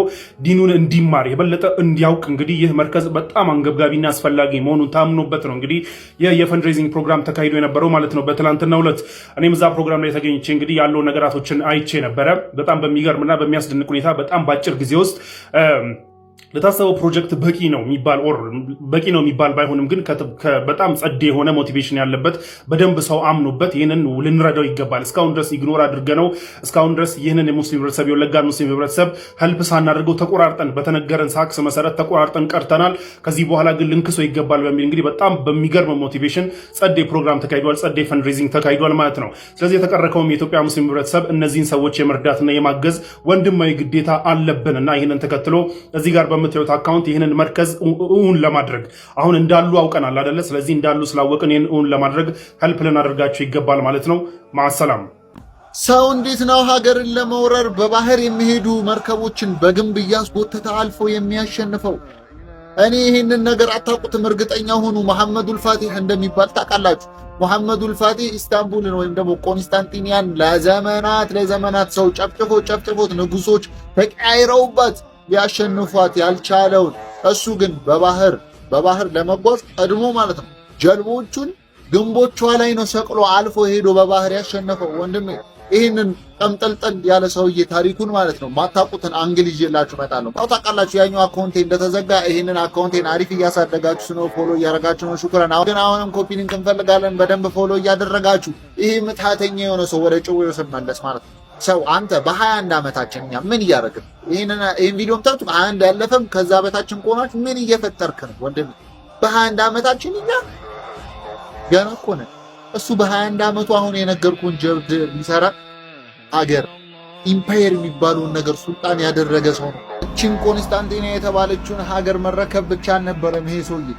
ዲኑን እንዲማር የበለጠ እንዲያውቅ እንግዲህ ይህ መርከዝ በጣም አንገብጋቢና አስፈላጊ መሆኑን ታምኖበት ነው እንግዲህ የፈንድሬዚንግ ፕሮግራም ተካሂዶ የነበረው ማለት ነው በትናንትናው ዕለት። እኔም እዛ ፕሮግራም ላይ ተገኝቼ እንግዲህ ያለው ነገራቶችን አይቼ ነበረ። በጣም በሚገርምና በሚያስደንቅ ሁኔታ በጣም በአጭር ጊዜ ውስጥ ለታሰበው ፕሮጀክት በቂ ነው የሚባል ባይሆንም ግን በጣም ጸዴ የሆነ ሞቲቬሽን ያለበት በደንብ ሰው አምኖበት ይህንን ልንረዳው ይገባል። እስካሁን ድረስ ኢግኖር አድርገነው እስካሁን ድረስ ይህንን የሙስሊም ህብረተሰብ የወለጋ ሙስሊም ህብረተሰብ ሄልፕ ሳናደርገው ተቆራርጠን በተነገረን ሳክስ መሰረት ተቆራርጠን ቀርተናል። ከዚህ በኋላ ግን ልንክሰው ይገባል በሚል እንግዲህ በጣም በሚገርም ሞቲቬሽን ጸዴ ፕሮግራም ተካሂዷል። ጸዴ ፈንድሬዚንግ ተካሂዷል ማለት ነው። ስለዚህ የተቀረከውም የኢትዮጵያ ሙስሊም ህብረተሰብ እነዚህን ሰዎች የመርዳትና የማገዝ ወንድማዊ ግዴታ አለብንና ይህንን ተከትሎ እዚህ ጋር በምታዩት አካውንት ይህንን መርከዝ እውን ለማድረግ አሁን እንዳሉ አውቀናል አይደለ? ስለዚህ እንዳሉ ስላወቅን ይህን እውን ለማድረግ ሄልፕ ልናደርጋቸው ይገባል ማለት ነው። ማሰላም ሰው እንዴት ነው ሀገርን ለመውረር በባህር የሚሄዱ መርከቦችን በግንብ እያስጎተተ አልፎ የሚያሸንፈው? እኔ ይህንን ነገር አታውቁትም፣ እርግጠኛ ሁኑ። መሐመዱል ፋቲህ እንደሚባል ታውቃላችሁ። መሐመዱል ፋቲህ ኢስታንቡልን ወይም ደግሞ ቆንስታንቲኒያን ለዘመናት ሰው ጨፍጭፎት ንጉሶች ተቀያይረውባት ሊያሸንፏት ያልቻለውን እሱ ግን በባህር ለመጓዝ ቀድሞ ማለት ነው ጀልቦቹን ግንቦቿ ላይ ነው ሰቅሎ አልፎ ሄዶ በባህር ያሸነፈው። ወንድሜ ይህንን ጠምጠልጠል ያለ ሰውዬ ታሪኩን ማለት ነው ማታቁትን አንግል ይዤላችሁ እመጣለሁ። ታውቃላችሁ ያኛው አካውንቴ እንደተዘጋ ይህንን አካውንቴን አሪፍ እያሳደጋችሁ ነው፣ ፎሎ እያደረጋችሁ ነው። ሹክራን። አሁንም ኮፒ ሊንክ እንፈልጋለን። በደንብ ፎሎ እያደረጋችሁ ይህ ምትሃተኛ የሆነ ሰው ወደ ጭዌው ስመለስ ማለት ነው። ሰው አንተ በ21 ዓመታችን እኛ ምን እያደረግን ይሄን ቪዲዮም ተርቱ 21 ያለፈም ከዛ በታችን ቆማች ምን እየፈጠርክ ነው ወንድም? በ21 ዓመታችን እኛ ገና እኮ ነን። እሱ በ21 ዓመቱ አሁን የነገርኩን ጀብድ ሊሰራ አገር ኢምፓየር የሚባለውን ነገር ሱልጣን ያደረገ ሰው ነው። እቺን ኮንስታንቲኒያ የተባለችውን ሀገር መረከብ ብቻ አልነበረም ይሄ ሰውዬ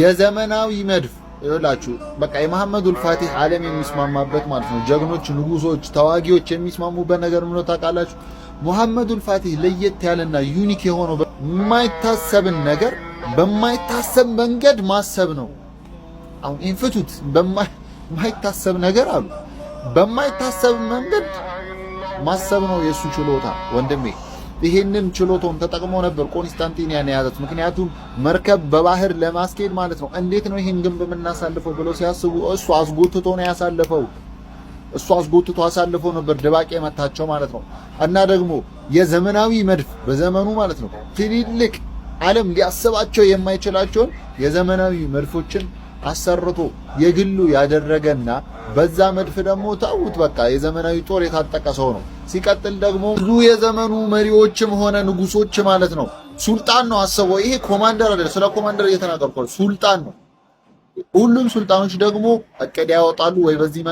የዘመናዊ መድፍ ይላችሁ በቃ የመሐመዱል ፋቲህ ዓለም የሚስማማበት ማለት ነው። ጀግኖች፣ ንጉሶች፣ ተዋጊዎች የሚስማሙበት ነገር ምን ነው ታውቃላችሁ? መሐመዱል ፋቲህ ለየት ያለና ዩኒክ የሆነው የማይታሰብን ነገር በማይታሰብ መንገድ ማሰብ ነው። አሁን ኢንፍቱት በማይታሰብ ነገር አሉ በማይታሰብ መንገድ ማሰብ ነው የሱ ችሎታ ወንድሜ። ይሄንን ችሎታውን ተጠቅሞ ነበር ቆንስታንቲኒያን የያዘት። ምክንያቱም መርከብ በባህር ለማስኬድ ማለት ነው እንዴት ነው ይሄን ግንብ የምናሳልፈው ብለው ሲያስቡ እሱ አስጎትቶ ነው ያሳለፈው። እሱ አስጎትቶ አሳልፈው ነበር ድባቅ የመታቸው ማለት ነው። እና ደግሞ የዘመናዊ መድፍ በዘመኑ ማለት ነው ትልልቅ ዓለም ሊያስባቸው የማይችላቸውን የዘመናዊ መድፎችን አሰርቶ የግሉ ያደረገና በዛ መድፍ ደግሞ ታውት በቃ የዘመናዊ ጦር የታጠቀ ሰው ነው። ሲቀጥል ደግሞ ብዙ የዘመኑ መሪዎችም ሆነ ንጉሶች ማለት ነው ሱልጣን ነው አሰበው። ይሄ ኮማንደር አይደል፣ ስለ ኮማንደር እየተናገርኩ ሱልጣን ነው። ሁሉም ሱልጣኖች ደግሞ እቅድ ያወጣሉ፣ ወይ በዚህ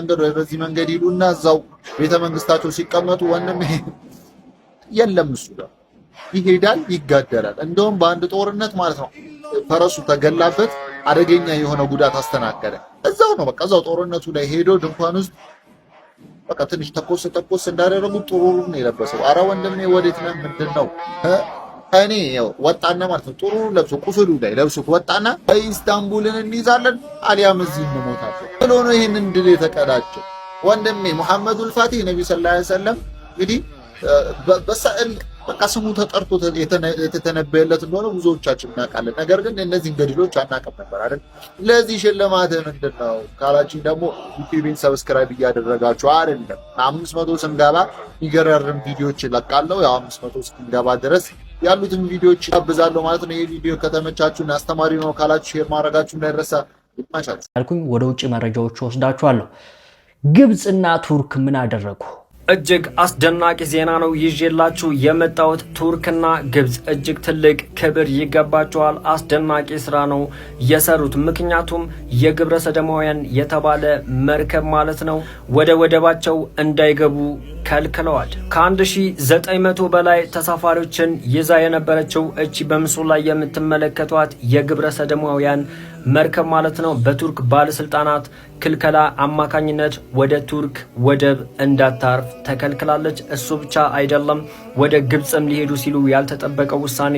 መንገድ ይሉና እዛው ቤተ መንግስታቸው ሲቀመጡ ወንድም የለም እሱ ጋር ይሄዳል፣ ይጋደላል። እንደውም በአንድ ጦርነት ማለት ነው ፈረሱ ተገላበት አደገኛ የሆነ ጉዳት አስተናገደ። እዛው ነው በቃ እዛው ጦርነቱ ላይ ሄዶ ድንኳን ውስጥ በቃ ትንሽ ተኮስ እንዳደረጉት ጥሩሩን ነው የለበሰው። አረ ወንድሜ ወዴት ነህ? ምንድነው? እኔ ያው ወጣና ማለት ነው ጥሩሩ ለብሶ ቁስሉ ላይ ለብሶ ወጣና ኢስታንቡልን እንይዛለን አሊያም እዚህ እንሞታለን ብሎ ነው ይሄንን ድል የተቀዳጀው። ወንድሜ መሐመዱል ፋቲህ ነብዩ ሰለላሁ ዐለይሂ ወሰለም እንግዲህ በሳል በቃ ስሙ ተጠርቶ የተተነበየለት እንደሆነ ብዙዎቻችን እናውቃለን። ነገር ግን እነዚህን ገድሎች አናውቅም ነበር አይደል? ለዚህ ሽልማት ምንድነው ካላችሁ ደግሞ ዩቲዩብን ሰብስክራይብ እያደረጋችሁ አይደለም 500 ስንገባ ይገራርም ቪዲዮዎች ይለቃለሁ። ያው 500 ስንገባ ድረስ ያሉትን ቪዲዮዎች አብዛለሁ ማለት ነው። ይሄ ቪዲዮ ከተመቻችሁና አስተማሪ ነው ካላችሁ ሼር ማድረጋችሁ እንዳይረሳ። ይማሻችሁ አልኩኝ። ወደ ውጭ መረጃዎች ወስዳችኋለሁ። ግብጽና ቱርክ ምን አደረጉ? እጅግ አስደናቂ ዜና ነው ይዤላችሁ የመጣሁት። ቱርክና ግብጽ እጅግ ትልቅ ክብር ይገባቸዋል። አስደናቂ ስራ ነው የሰሩት። ምክንያቱም የግብረ ሰዶማውያን የተባለ መርከብ ማለት ነው ወደ ወደባቸው እንዳይገቡ ከልክለዋል። ከ1900 በላይ ተሳፋሪዎችን ይዛ የነበረችው እቺ በምስሉ ላይ የምትመለከቷት የግብረ ሰዶማውያን መርከብ ማለት ነው በቱርክ ባለስልጣናት ክልከላ አማካኝነት ወደ ቱርክ ወደብ እንዳታርፍ ተከልክላለች። እሱ ብቻ አይደለም፣ ወደ ግብጽም ሊሄዱ ሲሉ ያልተጠበቀ ውሳኔ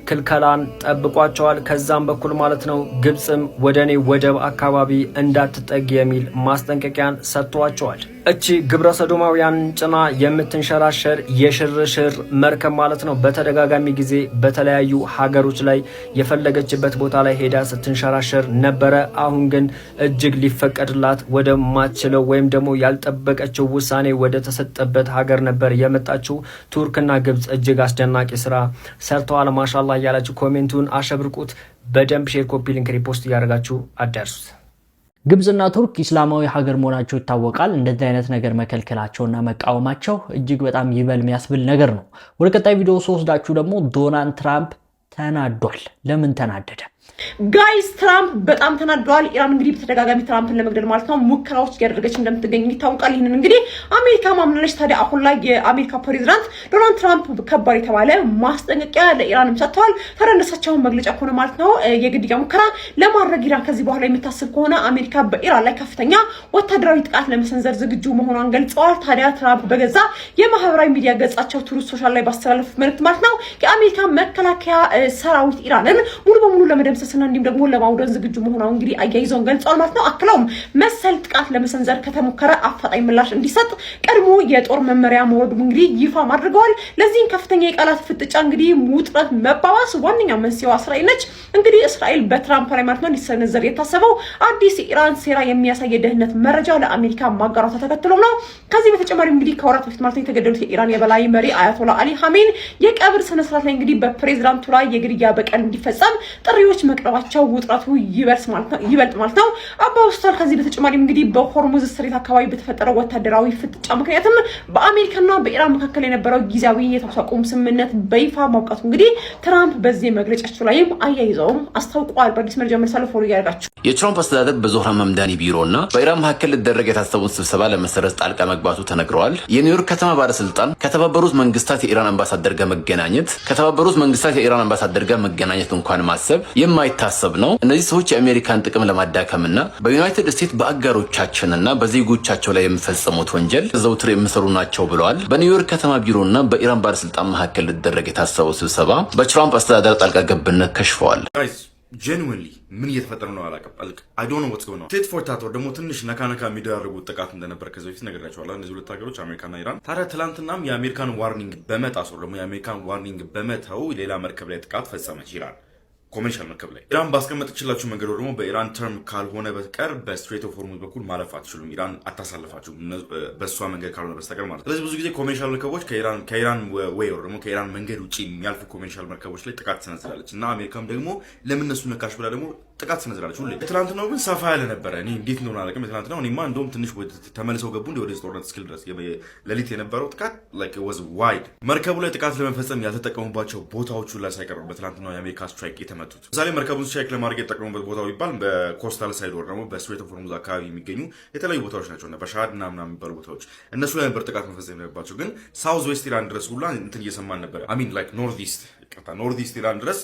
ክልከላን ጠብቋቸዋል። ከዛም በኩል ማለት ነው ግብጽም ወደኔ ወደብ አካባቢ እንዳትጠግ የሚል ማስጠንቀቂያን ሰጥቷቸዋል። እቺ ግብረ ሰዶማውያን ጭና የምትንሸራሸር የሽርሽር መርከብ ማለት ነው በተደጋጋሚ ጊዜ በተለያዩ ሀገሮች ላይ የፈለገችበት ቦታ ላይ ሄዳ ስትንሸራሸር ነበረ። አሁን ግን እጅግ ሊፈቀድላት ወደ ማትችለው ወይም ደግሞ ያልጠበቀችው ውሳኔ ወደ ተሰጠበት ሀገር ነበር የመጣችው። ቱርክና ግብጽ እጅግ አስደናቂ ስራ ሰርተዋል። ማሻአላህ እያላችሁ ኮሜንቱን አሸብርቁት። በደንብ ሼር፣ ኮፒ ሊንክ፣ ሪፖስት እያደረጋችሁ አዳርሱት። ግብጽና ቱርክ ኢስላማዊ ሀገር መሆናቸው ይታወቃል። እንደዚህ አይነት ነገር መከልከላቸውና መቃወማቸው እጅግ በጣም ይበል የሚያስብል ነገር ነው። ወደ ቀጣይ ቪዲዮ ወስዳችሁ ደግሞ ዶናልድ ትራምፕ ተናዷል። ለምን ተናደደ? ጋይስ ትራምፕ በጣም ተናደዋል። ኢራን እንግዲህ በተደጋጋሚ ትራምፕን ለመግደል ማለት ነው ሙከራዎች እያደረገች እንደምትገኝ ይታወቃል። ይህንን እንግዲህ አሜሪካ ማምናለች። ታዲያ አሁን ላይ የአሜሪካ ፕሬዝዳንት ዶናልድ ትራምፕ ከባድ የተባለ ማስጠንቀቂያ ለኢራንም ሰጥተዋል። ታዲያ እንደሳቸውን መግለጫ ከሆነ ማለት ነው የግድያ ሙከራ ለማድረግ ኢራን ከዚህ በኋላ የምታስብ ከሆነ አሜሪካ በኢራን ላይ ከፍተኛ ወታደራዊ ጥቃት ለመሰንዘር ዝግጁ መሆኗን ገልጸዋል። ታዲያ ትራምፕ በገዛ የማህበራዊ ሚዲያ ገጻቸው ትሩዝ ሶሻል ላይ ባስተላለፉት መልእክት ማለት ነው የአሜሪካ መከላከያ ሰራዊት ኢራንን ሙሉ በሙሉ ለመደምሰስ እና እንዲም ደግሞ ለማውደን ዝግጁ መሆኗን እንግዲህ አያይዘውን ገልጸዋል ማለት ነው። አክለውም መሰል ጥቃት ለመሰንዘር ከተሞከረ አፋጣኝ ምላሽ እንዲሰጥ ቀድሞ የጦር መመሪያ መውረዱ እንግዲህ ይፋ አድርገዋል። ለዚህም ከፍተኛ የቃላት ፍጥጫ እንግዲህ ውጥረት መባባስ ዋነኛ መንስኤዋ እስራኤል ነች። እንግዲህ እስራኤል በትራምፕ ላይ ማለት ነው ሊሰነዘር የታሰበው አዲስ የኢራን ሴራ የሚያሳይ የደህንነት መረጃ ለአሜሪካ ማጋራቷ ተከትሎ ነው። ከዚህ በተጨማሪ እንግዲህ ከወራት በፊት ማለት ነው የተገደሉት የኢራን የበላይ መሪ አያቶላ አሊ ኻሜኒ የቀብር ስነ ስርዓት ላይ እንግዲህ በፕሬዝዳንቱ ላይ የግድያ በቀል እንዲፈጸም ጥሪዎች መቅረባቸው ውጥረቱ ይበልጥ ማለት ነው አባውስታል። ከዚህ በተጨማሪ እንግዲህ በሆርሙዝ ስትሬት አካባቢ በተፈጠረው ወታደራዊ ፍጥጫ ምክንያትም በአሜሪካና በኢራን መካከል የነበረው ጊዜያዊ የተኩስ አቁም ስምምነት በይፋ ማውቃቱ እንግዲህ ትራምፕ በዚህ መግለጫቸው ላይም አያይዘውም አስታውቀዋል። በአዲስ መረጃ መሰለ ፎሎ ያደርጋችሁ የትራምፕ አስተዳደር በዞህራን መምዳኒ ቢሮና በኢራን መካከል ሊደረግ የታሰበውን ስብሰባ ለመሰረዝ ጣልቃ መግባቱ ተነግረዋል። የኒውዮርክ ከተማ ባለስልጣን ከተባበሩት መንግስታት የኢራን አምባሳደር ጋር መገናኘት እንኳን ማሰብ የማይታሰብ ነው። እነዚህ ሰዎች የአሜሪካን ጥቅም ለማዳከምና በዩናይትድ ስቴትስ በአጋሮቻችንና በዜጎቻቸው ላይ የሚፈጸሙት ወንጀል ዘውትር የሚሰሩ ናቸው ብለዋል። በኒውዮርክ ከተማ ቢሮና በኢራን ባለስልጣን መካከል ሊደረግ የታሰበው ስብሰባ በትራምፕ አስተዳደር ጣልቃ ገብነት ከሽፈዋል። ጀንዌንሊ ምን እየተፈጠረ ነው አላውቅም። አይ ዶንት ኖ ዋትስ ጎይንግ ኦን ቴት ፎር ታት ደግሞ ትንሽ ነካነካ የሚደራረጉት ጥቃት እንደነበር ከዚህ በፊት ነግሬያቸዋለሁ። እነዚህ ሁለት ሀገሮች አሜሪካና ኢራን። ታዲያ ትላንትናም የአሜሪካን ዋርኒንግ በመጣስ ደግሞ የአሜሪካን ዋርኒንግ በመተው ሌላ መርከብ ላይ ጥቃት ፈጸመች ኢራን። ኮሜርሻል መርከብ ላይ ኢራን ባስቀመጠችላችሁ መንገድ ደግሞ በኢራን ተርም ካልሆነ በቀር በስትሬት ኦፍ ሆርሙዝ በኩል ማለፍ አትችሉም። ኢራን አታሳልፋችሁ በእሷ መንገድ ካልሆነ በስተቀር ማለት። ስለዚህ ብዙ ጊዜ ኮሜርሻል መርከቦች ከኢራን ዌይ ደግሞ ከኢራን መንገድ ውጭ የሚያልፉ ኮሜርሻል መርከቦች ላይ ጥቃት ትሰነዝራለች እና አሜሪካም ደግሞ ለምን እነሱ ነካሽ ብላ ደግሞ ጥቃት ትሰነዝራለች ሁሌ። ትናንትናው ግን ሰፋ ያለ ነበረ። እኔ እንዴት እንደሆነ አላውቅም። ትናንትናው እኔማ እንደውም ትንሽ ተመልሰው ገቡ ወደ ጦርነት እስኪል ድረስ ሌሊት የነበረው ጥቃት like it was wide። መርከቡ ላይ ጥቃት ለመፈጸም ያልተጠቀሙባቸው ቦታዎቹ ላይ ሳይቀሩ በትናንትናው የአሜሪካ ስትራይክ የተመቱት። ምሳሌ መርከቡን ስትራይክ ለማድረግ የተጠቀሙበት ቦታው ቢባል በኮስታል ሳይድ ወር ደግሞ በስትሬት ኦፍ ሆርሙዝ አካባቢ የሚገኙ የተለያዩ ቦታዎች ናቸው እና በሻድ እና ምናምን የሚባሉ ቦታዎች እነሱ ላይ ነበር ጥቃት መፈጸም የነበረባቸው። ግን ሳውዝ ዌስት ኢራን ድረስ ሁላ እንትን እየሰማን ነበር። አይ ሚን like ኖርዝ ኢስት ኢራን ድረስ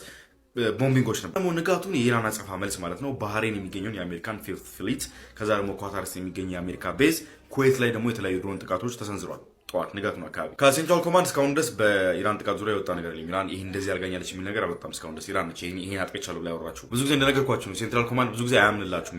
ቦምቢንጎች ነበር። ደግሞ ንጋቱን የኢራን አጸፋ መልስ ማለት ነው ባህሬን የሚገኘውን የአሜሪካን ፊፍት ፍሊት ከዛ ደግሞ ኳታር ውስጥ የሚገኝ የአሜሪካ ቤዝ ኩዌት ላይ ደግሞ የተለያዩ ድሮን ጥቃቶች ተሰንዝሯል። ጠዋት ንጋት ነው አካባቢ ከሴንትራል ኮማንድ እስካሁን ድረስ በኢራን ጥቃት ዙሪያ የወጣ ነገር የለም። ኢራን ይሄ እንደዚህ ያርጋኛለች የሚል ነገር አልወጣም እስካሁን ድረስ። ኢራን ነች ይሄን አጥቅቻለሁ ብላ ያወራችሁ። ብዙ ጊዜ እንደነገርኳችሁ ነው ሴንትራል ኮማንድ ብዙ ጊዜ አያምንላችሁም።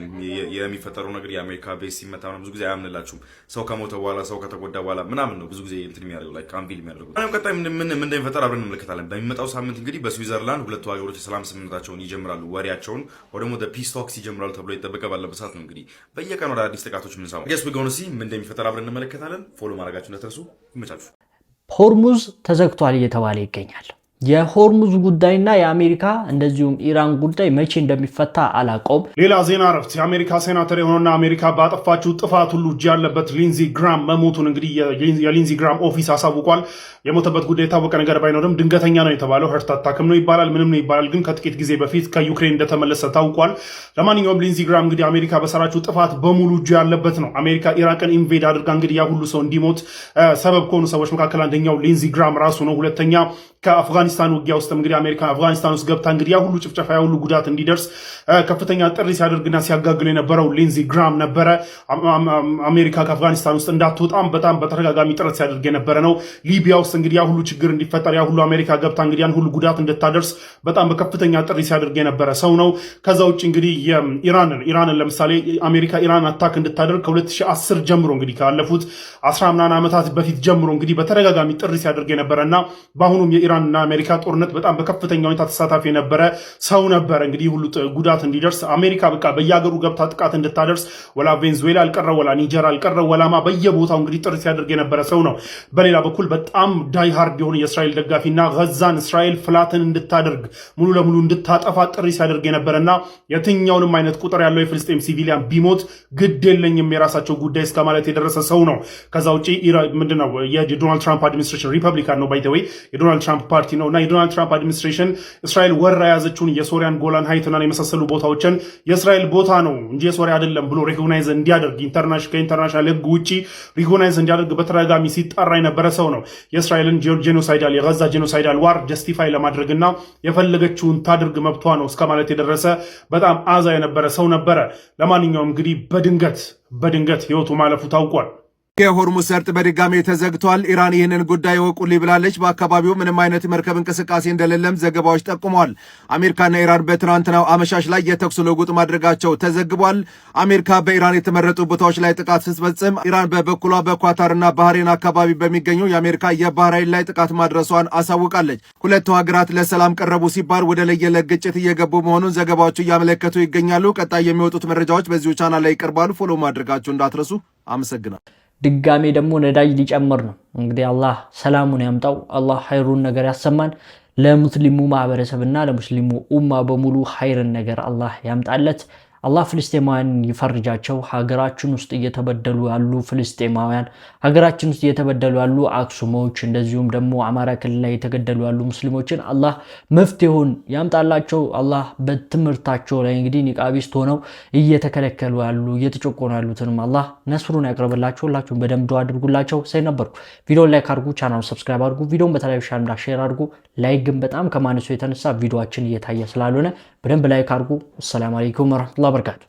የሚፈጠረው ነገር የአሜሪካ ቤዝ ሲመታ ብዙ ጊዜ አያምንላችሁም። ሰው ከሞተ በኋላ ሰው ከተጎዳ በኋላ ምናምን ነው ብዙ ጊዜ እንትን የሚያደርገው ላይ ካምፒል የሚያደርገው። አሁን ቀጣይ ምን እንደሚፈጠር አብረን እንመለከታለን። በሚመጣው ሳምንት እንግዲህ በስዊዘርላንድ ሁለቱ ሀገሮች የሰላም ስምምነታቸውን ይጀምራሉ፣ ወሬያቸውን ወይ ደግሞ ፒስ ቶክስ ይጀምራሉ ተብሎ ይጠበቀ ባለበት ሰዓት ነው እንግዲህ በየቀኑ አዳዲስ ጥቃቶች የምንሰማው። ገስ ወገኖሲ ምን እንደሚፈጠር አብረን እንመለከታለን። ፎሎ ማድረጋችሁ እንዳትረሱ። ይመቻችሁ። ሆርሙዝ ተዘግቷል እየተባለ ይገኛል። የሆርሙዝ ጉዳይና የአሜሪካ እንደዚሁም ኢራን ጉዳይ መቼ እንደሚፈታ አላቆም። ሌላ ዜና ረፍት የአሜሪካ ሴናተር የሆነና አሜሪካ ባጠፋችው ጥፋት ሁሉ እጅ ያለበት ሊንዚ ግራም መሞቱን እንግዲህ የሊንዚ ግራም ኦፊስ አሳውቋል። የሞተበት ጉዳይ የታወቀ ነገር ባይኖርም ድንገተኛ ነው የተባለው ሀርት አታክም ነው ይባላል፣ ምንም ነው ይባላል። ግን ከጥቂት ጊዜ በፊት ከዩክሬን እንደተመለሰ ታውቋል። ለማንኛውም ሊንዚ ግራም እንግዲህ አሜሪካ በሰራችው ጥፋት በሙሉ እጁ ያለበት ነው። አሜሪካ ኢራቅን ኢንቬድ አድርጋ እንግዲህ ያ ሁሉ ሰው እንዲሞት ሰበብ ከሆኑ ሰዎች መካከል አንደኛው ሊንዚ ግራም ራሱ ነው። ሁለተኛ ከአፍጋኒስታን ውጊያ ውስጥ እንግዲህ አሜሪካ አፍጋኒስታን ውስጥ ገብታ እንግዲህ ያ ሁሉ ጭፍጨፋ ያ ሁሉ ጉዳት እንዲደርስ ከፍተኛ ጥሪ ሲያደርግና ሲያጋግል የነበረው ሊንዚ ግራም ነበረ። አሜሪካ ከአፍጋኒስታን ውስጥ እንዳትወጣም በጣም በተደጋጋሚ ጥረት ሲያደርግ የነበረ ነው። ሊቢያ ውስጥ እንግዲህ ያ ሁሉ ችግር እንዲፈጠር ያ ሁሉ አሜሪካ ገብታ እንግዲህ ያን ሁሉ ጉዳት እንድታደርስ በጣም በከፍተኛ ጥሪ ሲያደርግ የነበረ ሰው ነው። ከዛ ውጭ እንግዲህ ኢራንን ለምሳሌ አሜሪካ ኢራን አታክ እንድታደርግ ከ2010 ጀምሮ እንግዲህ ካለፉት 10 ምናምን ዓመታት በፊት ጀምሮ እንግዲህ በተደጋጋሚ ጥሪ ሲያደርግ የነበረና በአሁኑም የኢራንና አሜሪካ ጦርነት በጣም በከፍተኛ ሁኔታ ተሳታፊ የነበረ ሰው ነበረ። እንግዲህ ሁሉ ጉዳት እንዲደርስ አሜሪካ በቃ በየሀገሩ ገብታ ጥቃት እንድታደርስ ወላ ቬንዙዌላ አልቀረ ወላ ኒጀር አልቀረ ወላማ በየቦታው እንግዲህ ጥሪ ሲያደርግ የነበረ ሰው ነው። በሌላ በኩል በጣም ዳይ ሃርድ የሆነ የእስራኤል ደጋፊና ጋዛን እስራኤል ፍላትን እንድታደርግ ሙሉ ለሙሉ እንድታጠፋ ጥሪ ሲያደርግ የነበረና የትኛውንም አይነት ቁጥር ያለው የፍልስጤም ሲቪሊያን ቢሞት ግድ የለኝም የራሳቸው ጉዳይ እስከ ማለት የደረሰ ሰው ነው። ከዛ ውጪ ምንድነው የዶናልድ ትራምፕ አድሚኒስትሬሽን ሪፐብሊካን ነው ባይተወይ የዶናልድ ትራምፕ ፓርቲ ነው እና የዶናልድ ትራምፕ አድሚኒስትሬሽን እስራኤል ወራ ያዘችውን የሶሪያን ጎላን ሃይትና የመሳሰሉ ቦታዎችን የእስራኤል ቦታ ነው እንጂ የሶሪያ አይደለም ብሎ ሪኮግናይዝ እንዲያደርግ ከኢንተርናሽናል ሕግ ውጪ ሪኮግናይዝ እንዲያደርግ በተደጋጋሚ ሲጣራ የነበረ ሰው ነው። የእስራኤልን ጄኖሳይዳል የጋዛ ጄኖሳይዳል ዋር ጀስቲፋይ ለማድረግና የፈለገችውን ታድርግ መብቷ ነው እስከ ማለት የደረሰ በጣም አዛ የነበረ ሰው ነበረ። ለማንኛውም እንግዲህ በድንገት ህይወቱ ማለፉ ታውቋል። የሆርሙዝ ሰርጥ በድጋሚ ተዘግቷል። ኢራን ይህንን ጉዳይ ወቁልኝ ብላለች። በአካባቢው ምንም አይነት መርከብ እንቅስቃሴ እንደሌለም ዘገባዎች ጠቁመዋል። አሜሪካና ኢራን በትናንትናው አመሻሽ ላይ የተኩስ ልውውጥ ማድረጋቸው ተዘግቧል። አሜሪካ በኢራን የተመረጡ ቦታዎች ላይ ጥቃት ስትፈጽም፣ ኢራን በበኩሏ በኳታርና ባህሬን አካባቢ በሚገኙ የአሜሪካ የባህር ኃይል ላይ ጥቃት ማድረሷን አሳውቃለች። ሁለቱ ሀገራት ለሰላም ቀረቡ ሲባል ወደ ለየለት ግጭት እየገቡ መሆኑን ዘገባዎቹ እያመለከቱ ይገኛሉ። ቀጣይ የሚወጡት መረጃዎች በዚሁ ቻናል ላይ ይቀርባሉ። ፎሎ ማድረጋችሁ እንዳትረሱ። አመሰግናል። ድጋሜ ደግሞ ነዳጅ ሊጨምር ነው። እንግዲህ አላህ ሰላሙን ያምጣው። አላህ ኸይሩን ነገር ያሰማን። ለሙስሊሙ ማህበረሰብና ለሙስሊሙ ኡማ በሙሉ ኸይርን ነገር አላህ ያምጣለት። አላህ ፍልስጤማውያን ይፈርጃቸው። ሀገራችን ውስጥ እየተበደሉ ያሉ ፍልስጤማውያን፣ ሀገራችን ውስጥ እየተበደሉ ያሉ አክሱሞች፣ እንደዚሁም ደግሞ አማራ ክልል ላይ የተገደሉ ያሉ ሙስሊሞችን አላህ መፍትሄውን ያምጣላቸው። አላህ በትምህርታቸው ላይ እንግዲህ ኒቃቢስት ሆነው እየተከለከሉ ያሉ እየተጨቆኑ ያሉትንም አላህ ነስሩን ያቅርብላቸው። ሁላችሁም በደንብ ዱዓ አድርጉላቸው። ሳይነበርኩ ቪዲዮን ላይክ አድርጉ፣ ቻናሉ ሰብስክራይብ አድርጉ፣ ቪዲዮን በተለያዩ ቻናል ሼር አድርጉ። ላይክ ግን በጣም ከማነሱ የተነሳ ቪዲዮአችን እየታየ ስላልሆነ በደንብ ላይክ አድርጉ። ሰላም አለይኩም ወራህመቱላሂ ወበረካቱ።